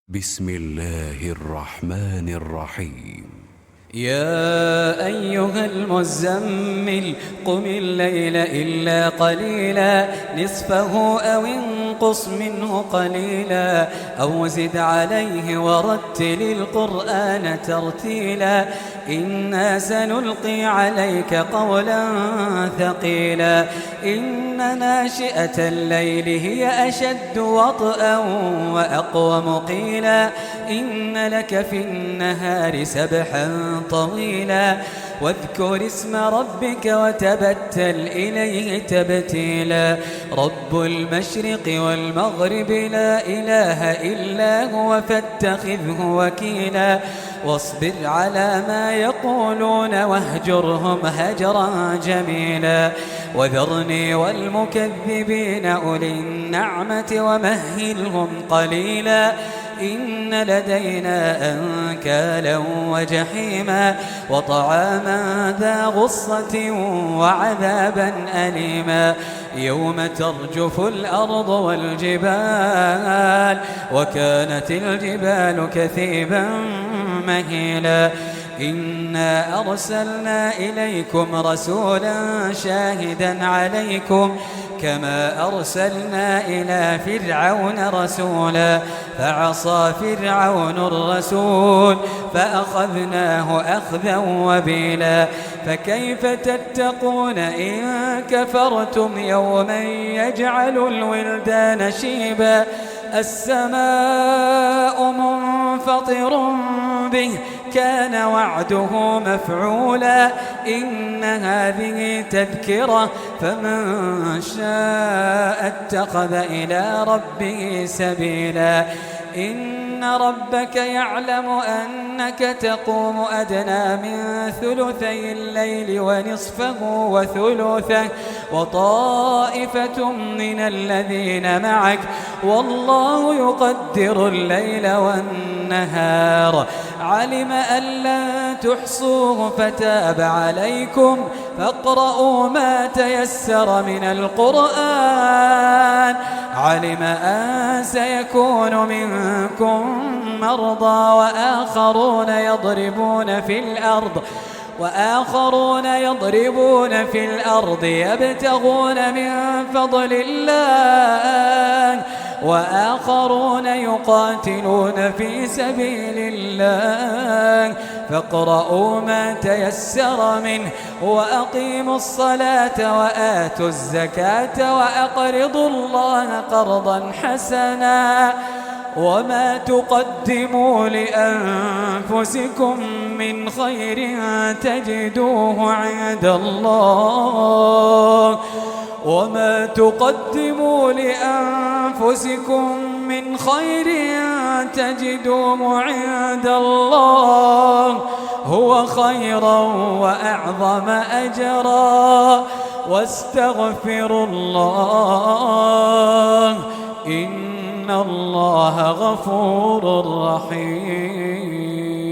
بسم الله الرحمن الرحيم. يا أيها المزمل قم الليل إلا قليلا نصفه أو انقص منه قليلا أو زد عليه ورتل القرآن ترتيلا إنا سنلقي عليك قولا ثقيلا إن ناشئة الليل هي أشد وطئا وأقوم قيلا إن لك في النهار سبحا طويلا واذكر اسم ربك وتبتل إليه تبتيلا رب المشرق والمغرب لا إله إلا هو فاتخذه وكيلا واصبر على ما يقولون واهجرهم هجرا جميلا وذرني والمكذبين أولي النعمة ومهلهم قليلا إن لدينا أنكالا وجحيما وطعاما ذا غصة وعذابا أليما يوم ترجف الأرض والجبال وكانت الجبال كثيبا مهيلا إنا أرسلنا إليكم رسولا شاهدا عليكم كما أرسلنا إلى فرعون رسولا فعصى فرعون الرسول فأخذناه أخذا وبيلا فكيف تتقون إن كفرتم يوما يجعل الولدان شيبا السماء منفطر به كان وعده مفعولا إن هذه تذكرة فمن شاء اتخذ إلى ربه سبيلا إن ربك يعلم أنك تقوم أدنى من ثلثي الليل ونصفه وثلثه وطائفة من الذين معك والله يقدر الليل والنهار علم أن لن تحصوه فتاب عليكم فاقرؤوا ما تيسر من القرآن علم أن سيكون منكم مرضى وآخرون يضربون في الأرض يبتغون من فضل الله وآخرون يقاتلون في سبيل الله فاقرؤوا ما تيسر منه وأقيموا الصلاة وآتوا الزكاة وأقرضوا الله قرضا حسنا وما تقدموا لأنفسكم من خير تجدوه عند الله وما تقدموا لأنفسكم من خير تجدوه عند الله هو خيرا وأعظم أجرا واستغفروا الله إن الله غفور رحيم.